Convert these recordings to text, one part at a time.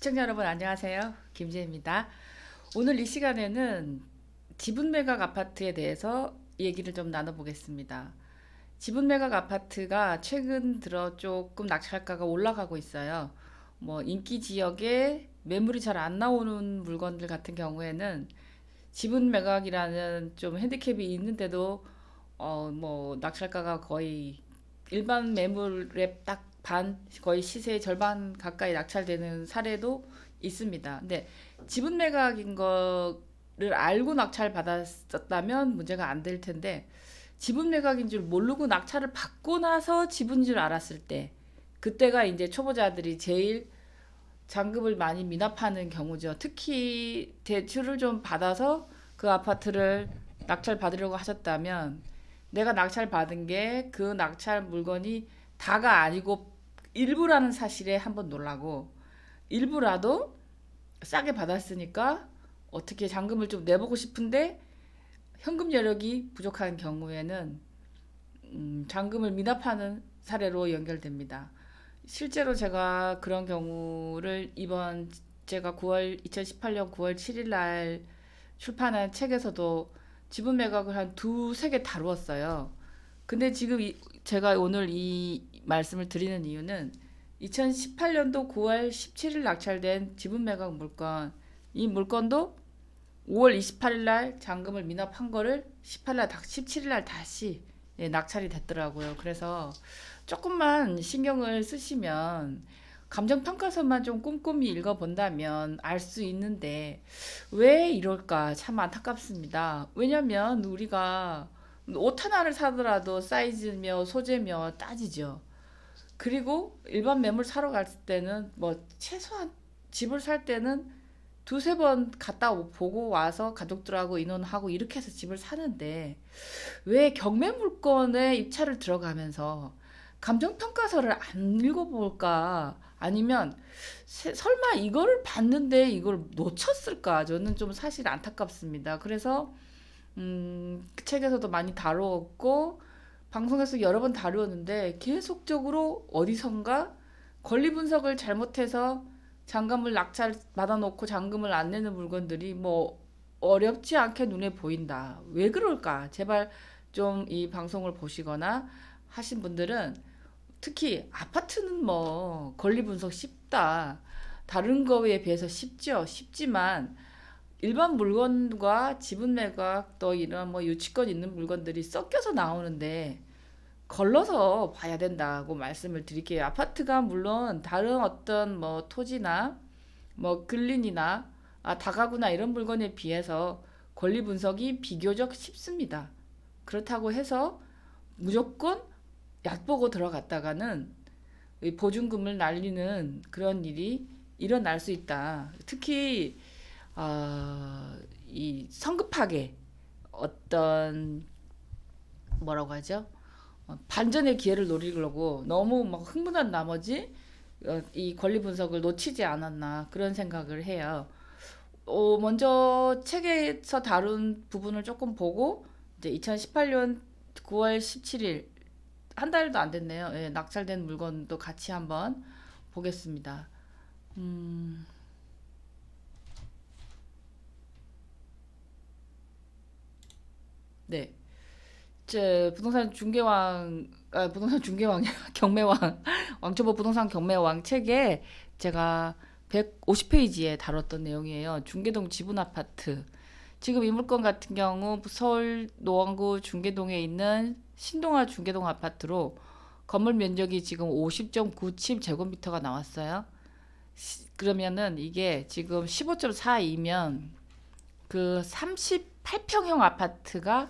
시청자 여러분 안녕하세요. 김지혜입니다. 오늘 이 시간에는 지분 매각 아파트에 대해서 얘기를 좀 나눠보겠습니다. 지분 매각 아파트가 최근 들어 조금 낙찰가가 올라가고 있어요. 뭐 인기 지역에 매물이 잘 안 나오는 물건들 같은 경우에는 지분 매각이라는 좀 핸디캡이 있는데도 뭐 낙찰가가 거의 일반 매물의 딱 반, 거의 시세의 절반 가까이 낙찰되는 사례도 있습니다. 근데 지분 매각인 거를 알고 낙찰 받았었다면 문제가 안 될 텐데 지분 매각인 줄 모르고 낙찰을 받고 나서 지분인 줄 알았을 때 그때가 이제 초보자들이 제일 잔금을 많이 미납하는 경우죠. 특히 대출을 좀 받아서 그 아파트를 낙찰 받으려고 하셨다면 내가 낙찰 받은 게 그 낙찰 물건이 다가 아니고 일부라는 사실에 한번 놀라고 일부라도 싸게 받았으니까 어떻게 잔금을 좀 내보고 싶은데 현금 여력이 부족한 경우에는 잔금을 미납하는 사례로 연결됩니다. 실제로 제가 그런 경우를 이번 제가 2018년 9월 7일 날 출판한 책에서도 지분 매각을 한 두세 개 다루었어요. 근데 지금 제가 오늘 이 말씀을 드리는 이유는 2018년도 9월 17일 낙찰된 지분 매각 물건, 이 물건도 5월 28일 날 잔금을 미납한 거를 17일 날 다시 낙찰이 됐더라고요. 그래서 조금만 신경을 쓰시면 감정평가서만 좀 꼼꼼히 읽어본다면 알 수 있는데 왜 이럴까 참 안타깝습니다. 왜냐면 우리가 옷 하나를 사더라도 사이즈며 소재며 따지죠. 그리고 일반 매물 사러 갈 때는 뭐 최소한 집을 살 때는 두세 번 갔다 보고 와서 가족들하고 의논하고 이렇게 해서 집을 사는데 왜 경매 물건에 입찰을 들어가면서 감정평가서를 안 읽어볼까? 아니면 설마 이거를 봤는데 이걸 놓쳤을까? 저는 좀 사실 안타깝습니다. 그래서 그 책에서도 많이 다루었고 방송에서 여러 번 다루었는데 계속적으로 어디선가 권리 분석을 잘못해서 잔금을 낙찰 받아놓고 잔금을 안 내는 물건들이 뭐 어렵지 않게 눈에 보인다. 왜 그럴까? 제발 좀 이 방송을 보시거나 하신 분들은 특히 아파트는 뭐 권리 분석 쉽다. 다른 거에 비해서 쉽죠. 쉽지만 일반 물건과 지분 매각 또 이런 뭐 유치권 있는 물건들이 섞여서 나오는데 걸러서 봐야 된다고 말씀을 드릴게요. 아파트가 물론 다른 어떤 뭐 토지나 뭐 근린이나 다가구나 이런 물건에 비해서 권리 분석이 비교적 쉽습니다. 그렇다고 해서 무조건 얕보고 들어갔다가는 보증금을 날리는 그런 일이 일어날 수 있다. 특히 이 성급하게 어떤 뭐라고 하죠? 반전의 기회를 노리려고 너무 막 흥분한 나머지 이 권리 분석을 놓치지 않았나 그런 생각을 해요. 먼저 책에서 다룬 부분을 조금 보고 이제 2018년 9월 17일 한 달도 안 됐네요. 예, 낙찰된 물건도 같이 한번 보겠습니다. 음, 네. 제 부동산 중개왕, 경매왕, 왕초보 부동산 경매왕 책에 제가 150페이지에 다뤘던 내용이에요. 중계동 지분 아파트. 지금 이 물건 같은 경우 서울 노원구 중계동에 있는 신동아 중계동 아파트로 건물 면적이 지금 50.97제곱미터가 나왔어요. 그러면은 이게 지금 15.42면 그 38평형 아파트가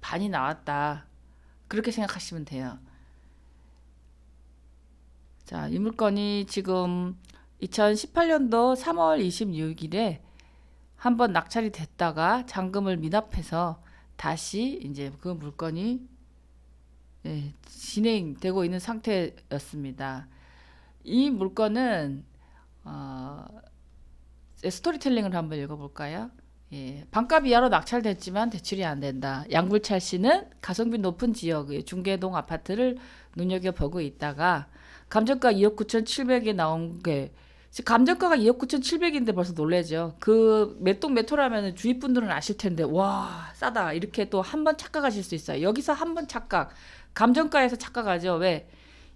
반이 나왔다. 그렇게 생각하시면 돼요. 자, 이 물건이 지금 2018년도 3월 26일에 한번 낙찰이 됐다가 잔금을 미납해서 다시 이제 그 물건이 진행되고 있는 상태였습니다. 이 물건은 어, 스토리텔링을 한번 읽어볼까요? 예, 반값 이하로 낙찰됐지만 대출이 안 된다. 양불철 씨는 가성비 높은 지역의 중계동 아파트를 눈여겨보고 있다가 감정가 2억 9,700에 나온 게 지금 감정가가 2억 9,700인데 벌써 놀라죠. 그 몇 동 몇 호라면 주위 분들은 아실 텐데 와 싸다 이렇게 또 한 번 착각하실 수 있어요. 여기서 한 번 착각, 감정가에서 착각하죠. 왜?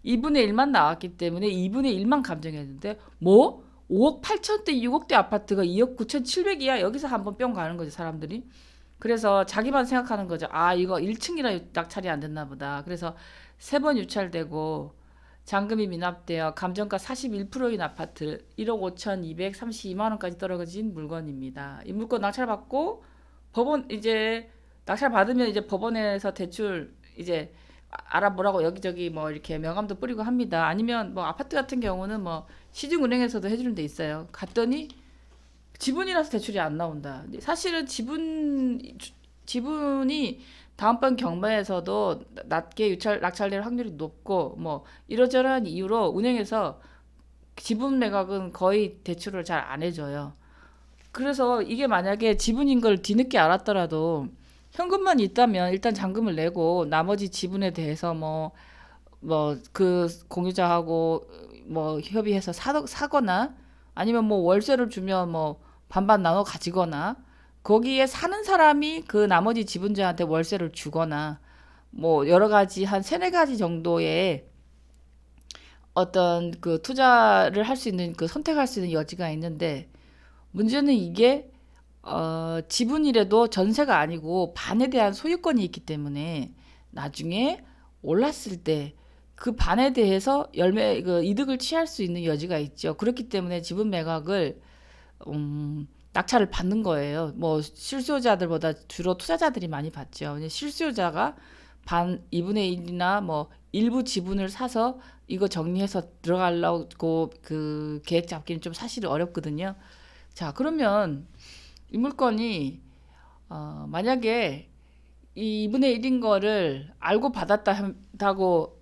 2분의 1만 나왔기 때문에 2분의 1만 감정했는데 뭐? 5억 8천대 6억대 아파트가 2억 9,700이야. 여기서 한 번 뿅 가는 거죠, 사람들이. 그래서 자기만 생각하는 거죠. 아, 이거 1층이라 낙찰이 안 됐나 보다. 그래서 세 번 유찰되고 잔금이 미납되어 감정가 41%인 아파트 1억 5,232만 원까지 떨어진 물건입니다. 이 물건 낙찰받고 법원 이제 낙찰 받으면 이제 법원에서 대출 이제 알아보라고 여기저기 뭐 이렇게 명함도 뿌리고 합니다. 아니면 뭐 아파트 같은 경우는 뭐 시중은행에서도 해주는 데 있어요. 갔더니 지분이라서 대출이 안 나온다. 사실은 지분이 다음번 경매에서도 낮게 낙찰될 확률이 높고 뭐 이러저러한 이유로 은행에서 지분 매각은 거의 대출을 잘 안 해줘요. 그래서 이게 만약에 지분인 걸 뒤늦게 알았더라도 현금만 있다면 일단 잔금을 내고 나머지 지분에 대해서 뭐 그 공유자하고 뭐 협의해서 사거나 아니면 뭐 월세를 주면 뭐 반반 나눠 가지거나 거기에 사는 사람이 그 나머지 지분자한테 월세를 주거나 뭐 여러 가지 한 세네 가지 정도의 어떤 그 투자를 할 수 있는 그 선택할 수 있는 여지가 있는데 문제는 이게 지분이라도 전세가 아니고 반에 대한 소유권이 있기 때문에 나중에 올랐을 때 그 반에 대해서 그 이득을 취할 수 있는 여지가 있죠. 그렇기 때문에 지분 매각을 낙찰을 받는 거예요. 뭐 실수요자들보다 주로 투자자들이 많이 받죠. 실수요자가 반 2분의 1이나 뭐 일부 지분을 사서 이거 정리해서 들어가려고 그 계획 잡기는 좀 사실 어렵거든요. 자, 그러면 이 물건이 만약에 이 2분의 1인 거를 알고 받았다고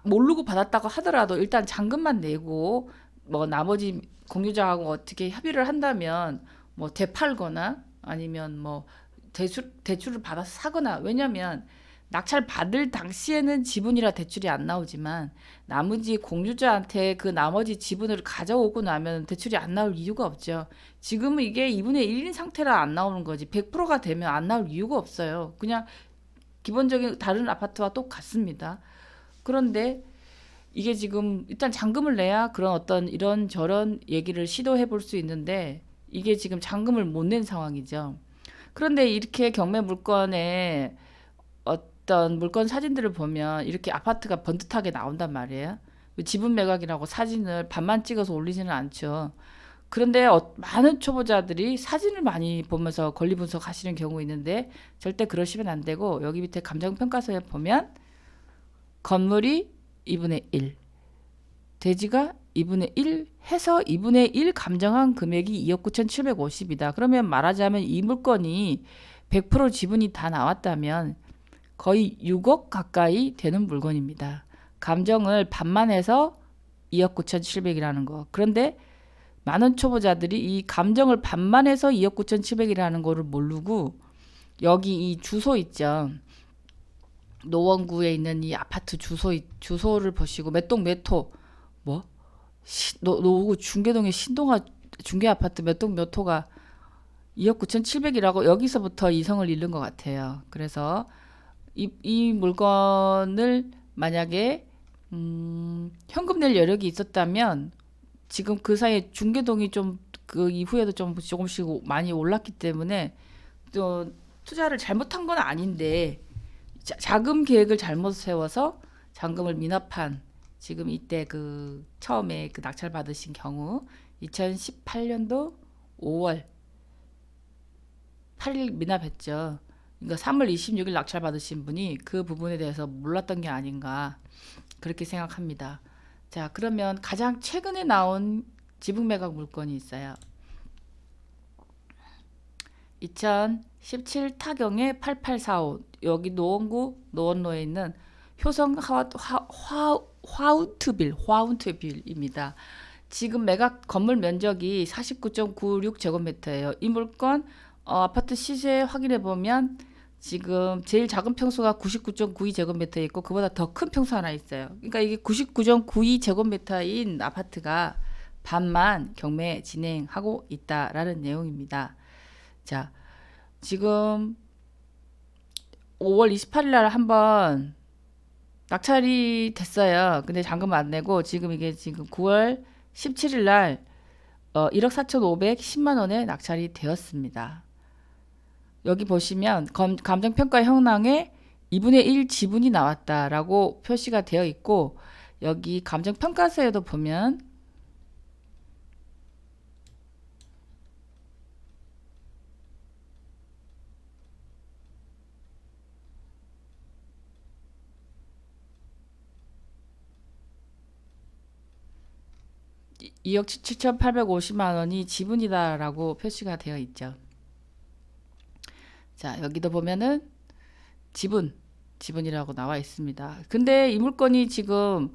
모르고 받았다고 하더라도 일단 잔금만 내고 뭐 나머지 공유자하고 어떻게 협의를 한다면 뭐 되팔거나 아니면 뭐 대출을 받아서 사거나 왜냐면 낙찰 받을 당시에는 지분이라 대출이 안 나오지만 나머지 공유자한테 그 나머지 지분을 가져오고 나면 대출이 안 나올 이유가 없죠. 지금은 이게 2분의 1인 상태라 안 나오는 거지 100%가 되면 안 나올 이유가 없어요. 그냥 기본적인 다른 아파트와 똑같습니다. 그런데 이게 지금 일단 잔금을 내야 그런 어떤 이런 저런 얘기를 시도해 볼 수 있는데 이게 지금 잔금을 못 낸 상황이죠. 그런데 이렇게 경매 물건에 어떤 물건 사진들을 보면 이렇게 아파트가 번듯하게 나온단 말이에요. 지분 매각이라고 사진을 반만 찍어서 올리지는 않죠. 그런데 많은 초보자들이 사진을 많이 보면서 권리 분석하시는 경우 있는데 절대 그러시면 안 되고 여기 밑에 감정평가서에 보면 건물이 2분의 1, 대지가 2분의 1 해서 2분의 1 감정한 금액이 2억 9,750이다. 그러면 말하자면 이 물건이 100% 지분이 다 나왔다면 거의 6억 가까이 되는 물건입니다. 감정을 반만 해서 2억 9,700이라는 거. 그런데 많은 초보자들이 이 감정을 반만 해서 2억 9,700이라는 거를 모르고 여기 이 주소 있죠. 노원구에 있는 이 아파트 주소를 보시고 몇 동 몇 호 뭐 노구 중계동의 신동아 중계 아파트 몇 동 몇 호가 2억 9,700이라고 여기서부터 이성을 잃는 것 같아요. 그래서 이 물건을 만약에 현금 낼 여력이 있었다면 지금 그 사이에 중계동이 좀 그 이후에도 좀 조금씩 많이 올랐기 때문에 또 투자를 잘못한 건 아닌데 자금 계획을 잘못 세워서 잔금을 미납한 지금 이때 그 처음에 그 낙찰 받으신 경우 2018년도 5월 8일 미납했죠. 그러니까 3월 26일 낙찰 받으신 분이 그 부분에 대해서 몰랐던 게 아닌가 그렇게 생각합니다. 자, 그러면 가장 최근에 나온 지분 매각 물건이 있어요. 2017 타경의 8845 여기 노원구 노원로에 있는 효성 화운트빌입니다. 지금 매각 건물 면적이 49.96제곱미터예요. 이 물건 아파트 시세 확인해 보면 지금 제일 작은 평수가 99.92제곱미터 있고 그보다 더 큰 평수 하나 있어요. 그러니까 이게 99.92제곱미터인 아파트가 반만 경매 진행하고 있다라는 내용입니다. 자, 지금 5월 28일 날 한번 낙찰이 됐어요. 근데 잔금 안 내고 지금 이게 지금 9월 17일 날 1억 4,510만 원에 낙찰이 되었습니다. 여기 보시면 감정평가 현황에 2분의 1 지분이 나왔다라고 표시가 되어 있고, 여기 감정평가서에도 보면 2억 7,850만 원이 지분이다라고 표시가 되어 있죠. 자, 여기도 보면은 지분이라고 나와 있습니다. 근데 이 물건이 지금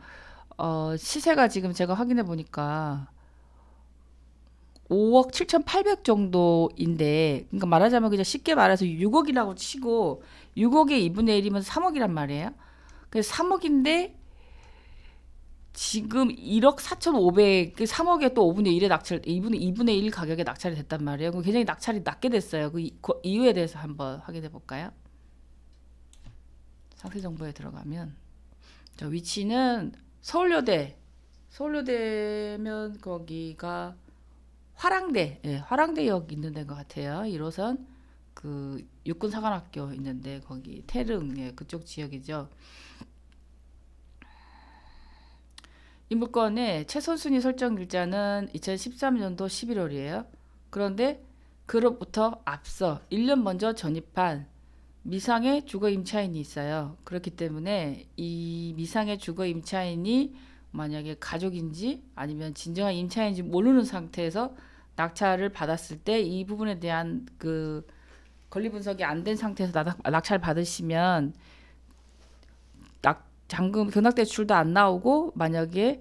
시세가 지금 제가 확인해 보니까 5억 7,800 정도인데, 그러니까 말하자면 그냥 쉽게 말해서 6억이라고 치고 6억의 2분의 1이면 3억이란 말이에요. 그래서 3억인데 지금 1억 4,500, 3억에 또 5분의 1에 낙찰, 2분의 1 가격에 낙찰이 됐단 말이에요. 그럼 굉장히 낙찰이 낮게 됐어요. 그 이유에 대해서 한번 확인해 볼까요? 상세 정보에 들어가면, 저 위치는 서울여대면 거기가 화랑대, 예, 화랑대역 있는 데인 것 같아요. 1호선 그 육군사관학교 있는데 거기 태릉, 예, 그쪽 지역이죠. 이 물건의 최선순위 설정 일자는 2013년도 11월이에요. 그런데 그로부터 앞서 1년 먼저 전입한 미상의 주거 임차인이 있어요. 그렇기 때문에 이 미상의 주거 임차인이 만약에 가족인지 아니면 진정한 임차인인지 모르는 상태에서 낙찰을 받았을 때 이 부분에 대한 그 권리 분석이 안 된 상태에서 낙찰 받으시면 잔금 견학 대출도 안 나오고, 만약에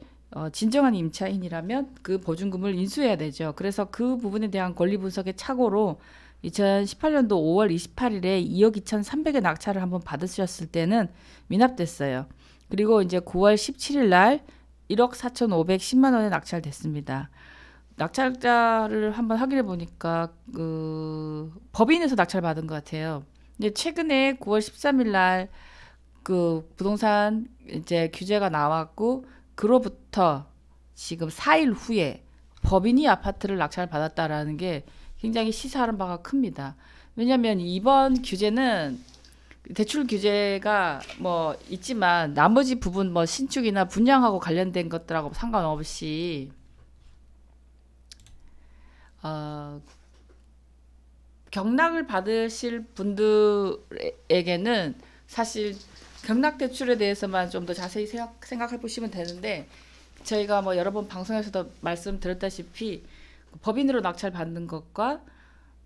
진정한 임차인이라면 그 보증금을 인수해야 되죠. 그래서 그 부분에 대한 권리 분석의 착오로 2018년도 5월 28일에 2억 2,300의 낙찰을 한번 받으셨을 때는 미납됐어요. 그리고 이제 9월 17일 날 1억 4,510만 원에 낙찰됐습니다. 낙찰자를 한번 확인해 보니까 그 법인에서 낙찰 받은 것 같아요. 근데 최근에 9월 13일 날 그 부동산 이제 규제가 나왔고, 그로부터 지금 4일 후에 법인이 아파트를 낙찰 받았다라는 게 굉장히 시사하는 바가 큽니다. 왜냐하면 이번 규제는 대출 규제가 뭐 있지만 나머지 부분 뭐 신축이나 분양하고 관련된 것들하고 상관없이 어, 경락을 받으실 분들에게는 사실 경락 대출에 대해서만 좀 더 자세히 생각해 보시면 되는데, 저희가 뭐 여러 번 방송에서도 말씀드렸다시피 법인으로 낙찰 받는 것과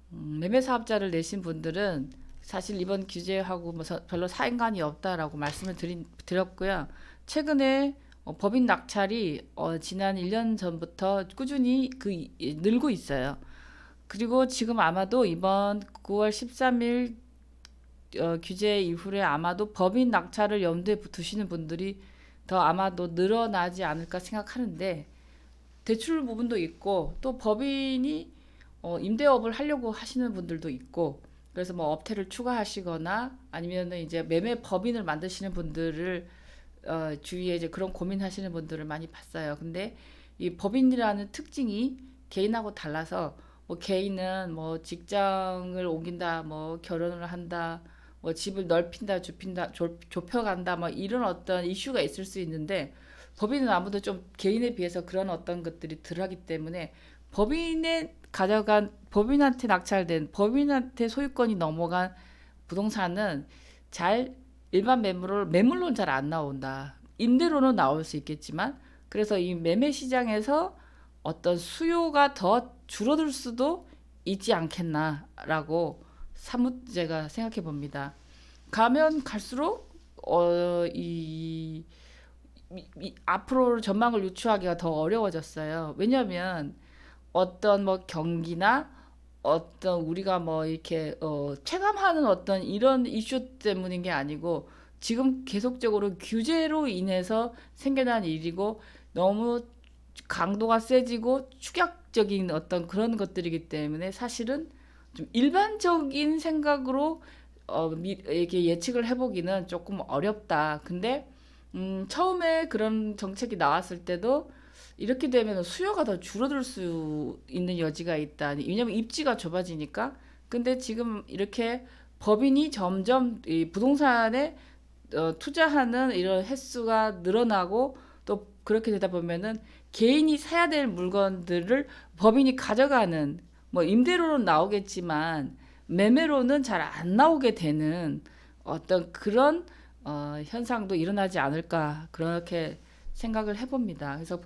매매 사업자를 내신 분들은 사실 이번 규제하고 뭐 별로 상관이 없다라고 말씀을 드렸고요. 최근에 법인 낙찰이 지난 1년 전부터 꾸준히 늘고 있어요. 그리고 지금 아마도 이번 9월 13일 규제 이후에 아마도 법인 낙찰을 염두에 두시는 분들이 더 아마도 늘어나지 않을까 생각하는데, 대출 부분도 있고 또 법인이 임대업을 하려고 하시는 분들도 있고, 그래서 뭐 업태를 추가하시거나 아니면 이제 매매 법인을 만드시는 분들을 주위에 이제 그런 고민하시는 분들을 많이 봤어요. 근데 이 법인이라는 특징이 개인하고 달라서, 뭐 개인은 뭐 직장을 옮긴다, 뭐 결혼을 한다, 뭐 집을 넓힌다, 좁혀간다, 뭐 이런 어떤 이슈가 있을 수 있는데, 법인은 아무도 좀 개인에 비해서 그런 어떤 것들이 덜하기 때문에 법인한테 낙찰된, 법인한테 소유권이 넘어간 부동산은 잘 일반 매물로는 잘 안 나온다. 임대로는 나올 수 있겠지만, 그래서 이 매매 시장에서 어떤 수요가 더 줄어들 수도 있지 않겠나라고 사뭇 제가 생각해 봅니다. 가면 갈수록 앞으로 전망을 유추하기가 더 어려워졌어요. 왜냐하면 어떤 뭐 경기나 어떤 우리가 뭐 이렇게 체감하는 어떤 이런 이슈 때문인 게 아니고, 지금 계속적으로 규제로 인해서 생겨난 일이고, 너무 강도가 세지고 축약적인 어떤 그런 것들이기 때문에 사실은 좀 일반적인 생각으로 이게 예측을 해보기는 조금 어렵다. 근데 처음에 그런 정책이 나왔을 때도 이렇게 되면 수요가 더 줄어들 수 있는 여지가 있다. 왜냐면 입지가 좁아지니까. 근데 지금 이렇게 법인이 점점 이 부동산에 투자하는 이런 횟수가 늘어나고 또 그렇게 되다 보면은 개인이 사야 될 물건들을 법인이 가져가는 뭐 임대료는 나오겠지만 매매로는 잘 안 나오게 되는 어떤 그런 현상도 일어나지 않을까 그렇게 생각을 해봅니다. 그래서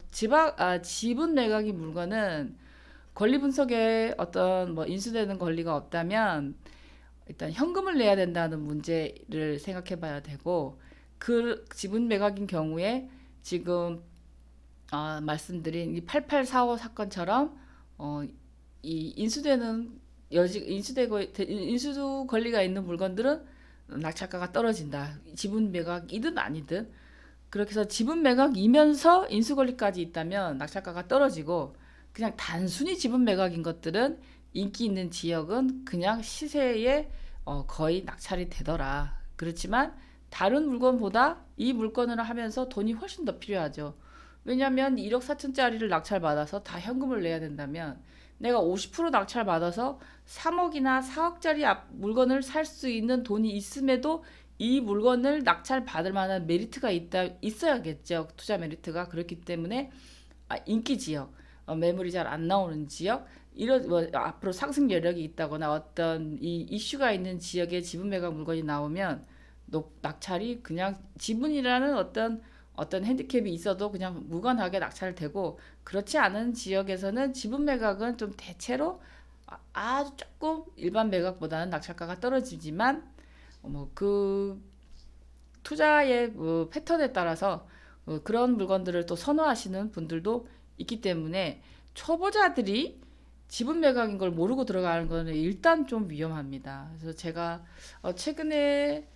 지분 매각이 물건은 권리 분석에 어떤 뭐 인수되는 권리가 없다면 일단 현금을 내야 된다는 문제를 생각해 봐야 되고 그 지분 매각인 경우에 지금 말씀드린 이 8845 사건처럼 어, 이 인수 권리가 있는 물건들은 낙찰가가 떨어진다. 지분 매각이든 아니든 그렇게 해서 지분 매각이면서 인수 권리까지 있다면 낙찰가가 떨어지고 그냥 단순히 지분 매각인 것들은 인기 있는 지역은 그냥 시세에 거의 낙찰이 되더라. 그렇지만 다른 물건보다 이 물건을 하면서 돈이 훨씬 더 필요하죠. 왜냐하면 1억 4천짜리를 낙찰받아서 다 현금을 내야 된다면 내가 50% 낙찰받아서 3억이나 4억짜리 물건을 살 수 있는 돈이 있음에도 이 물건을 낙찰받을 만한 메리트가 있어야겠죠. 투자 메리트가. 그렇기 때문에 인기 지역, 매물이 잘 안 나오는 지역, 이런 뭐 앞으로 상승 여력이 있다거나 어떤 이 이슈가 있는 지역에 지분 매각 물건이 나오면 낙찰이 그냥 지분이라는 어떤 핸디캡이 있어도 그냥 무관하게 낙찰되고 그렇지 않은 지역에서는 지분 매각은 좀 대체로 아주 조금 일반 매각보다는 낙찰가가 떨어지지만 그 투자의 패턴에 따라서 그런 물건들을 또 선호하시는 분들도 있기 때문에 초보자들이 지분 매각인 걸 모르고 들어가는 거는 일단 좀 위험합니다. 그래서 제가 최근에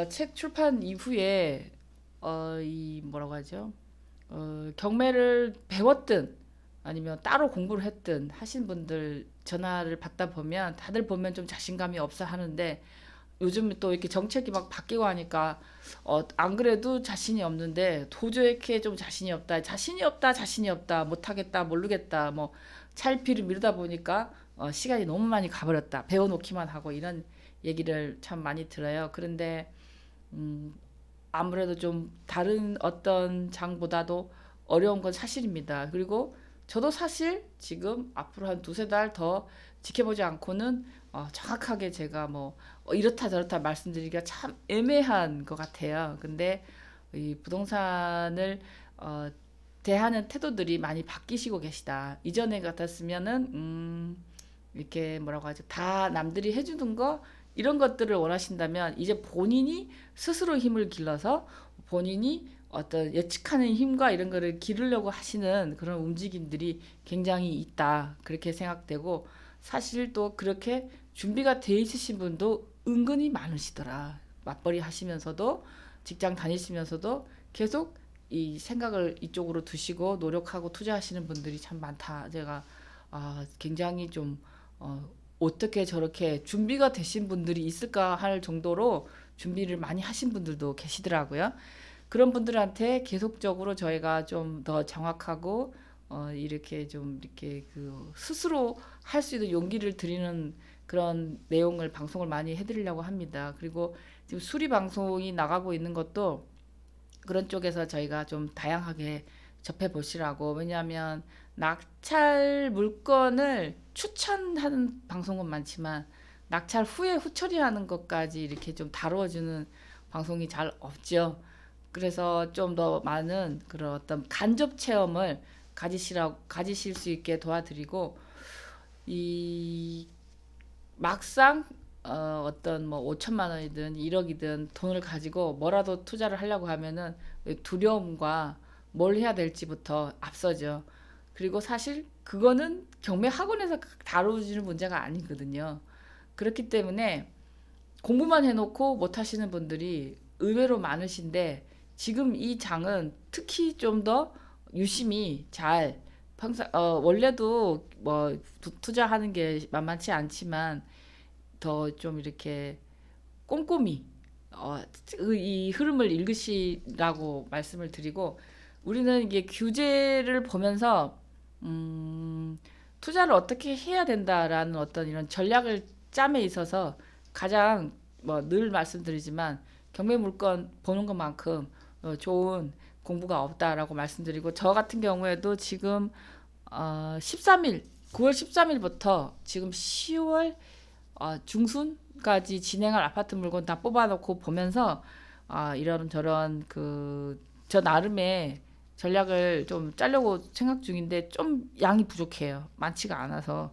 책 출판 이후에 이 뭐라고 하죠? 경매를 배웠든 아니면 따로 공부를 했든 하신 분들 전화를 받다 보면 다들 보면 좀 자신감이 없어 하는데 요즘 또 이렇게 정책이 막 바뀌고 하니까 안 그래도 자신이 없는데 도저히 이렇게 좀 자신이 없다, 못하겠다, 모르겠다, 뭐 차일피일 미루다 보니까 시간이 너무 많이 가버렸다, 배워놓기만 하고 이런 얘기를 참 많이 들어요. 그런데 음, 아무래도 좀 다른 어떤 장보다도 어려운 건 사실입니다. 그리고 저도 사실 지금 앞으로 한 두세 달 더 지켜보지 않고는 정확하게 제가 뭐 이렇다 저렇다 말씀드리기가 참 애매한 것 같아요. 근데 이 부동산을 어, 대하는 태도들이 많이 바뀌시고 계시다. 이전에 같았으면은 이렇게 뭐라고 하죠? 다 남들이 해주는 거 이런 것들을 원하신다면 이제 본인이 스스로 힘을 길러서 본인이 어떤 예측하는 힘과 이런 거를 기르려고 하시는 그런 움직임들이 굉장히 있다. 그렇게 생각되고 사실 또 그렇게 준비가 돼 있으신 분도 은근히 많으시더라. 맞벌이 하시면서도 직장 다니시면서도 계속 이 생각을 이쪽으로 두시고 노력하고 투자하시는 분들이 참 많다. 제가 굉장히 좀 어떻게 저렇게 준비가 되신 분들이 있을까 할 정도로 준비를 많이 하신 분들도 계시더라고요. 그런 분들한테 계속적으로 저희가 좀 더 정확하고 이렇게 좀 이렇게 그 스스로 할 수 있는 용기를 드리는 그런 내용을 방송을 많이 해드리려고 합니다. 그리고 지금 수리 방송이 나가고 있는 것도 그런 쪽에서 저희가 좀 다양하게 접해 보시라고. 왜냐하면 낙찰 물건을 추천하는 방송은 많지만 낙찰 후에 후처리하는 것까지 이렇게 좀 다루어주는 방송이 잘 없죠. 그래서 좀 더 많은 그런 어떤 간접 체험을 가지실 수 있게 도와드리고 이 막상 어떤 뭐 5천만 원이든 1억이든 돈을 가지고 뭐라도 투자를 하려고 하면은 두려움과 뭘 해야 될지부터 앞서죠. 그리고 사실 그거는 경매 학원에서 다루어지는 문제가 아니거든요. 그렇기 때문에 공부만 해놓고 못 하시는 분들이 의외로 많으신데 지금 이 장은 특히 좀 더 유심히 잘 평소 원래도 뭐 투자하는 게 만만치 않지만 더 좀 이렇게 꼼꼼히 어, 이 흐름을 읽으시라고 말씀을 드리고 우리는 이게 규제를 보면서 음, 투자를 어떻게 해야 된다라는 어떤 이런 전략을 짬에 있어서 가장 뭐 늘 말씀드리지만 경매 물건 보는 것만큼 좋은 공부가 없다라고 말씀드리고 저 같은 경우에도 지금 13일 9월 13일부터 지금 10월 중순까지 진행할 아파트 물건 다 뽑아놓고 보면서 이런저런 저 나름의 전략을 좀 짜려고 생각 중인데 좀 양이 부족해요. 많지가 않아서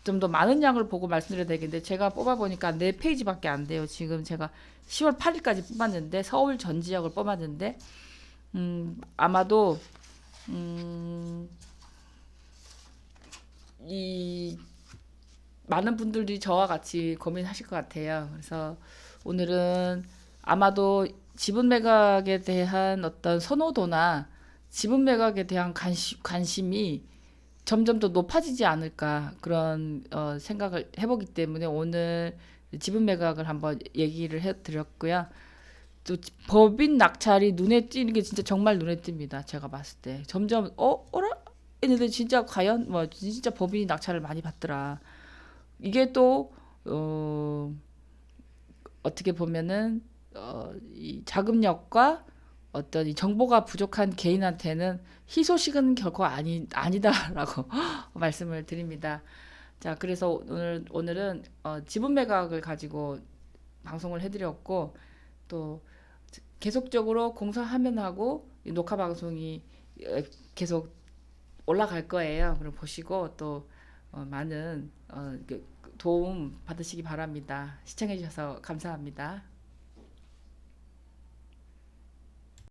좀 더 많은 양을 보고 말씀드려야 되겠는데 제가 뽑아보니까 4페이지밖에 안 돼요. 지금 제가 10월 8일까지 뽑았는데 서울 전 지역을 뽑았는데 아마도 음, 이 많은 분들이 저와 같이 고민하실 것 같아요. 그래서 오늘은 아마도 지분 매각에 대한 어떤 선호도나 지분 매각에 대한 관심이 점점 더 높아지지 않을까 그런 생각을 해보기 때문에 오늘 지분 매각을 한번 얘기를 해드렸고요. 또 법인 낙찰이 눈에 띄는 게 진짜 정말 눈에 띕니다. 제가 봤을 때 점점 어라 했는데 진짜 과연 뭐 진짜 법인이 낙찰을 많이 받더라. 이게 또 어, 어떻게 보면은 이 자금력과 어떤 이 정보가 부족한 개인한테는 희소식은 결코 아니다라고 말씀을 드립니다. 자, 그래서 오늘은 지분 매각을 가지고 방송을 해드렸고 또 계속적으로 공사하면 이 녹화 방송이 계속 올라갈 거예요. 그럼 보시고 또 많은 도움 받으시기 바랍니다. 시청해 주셔서 감사합니다.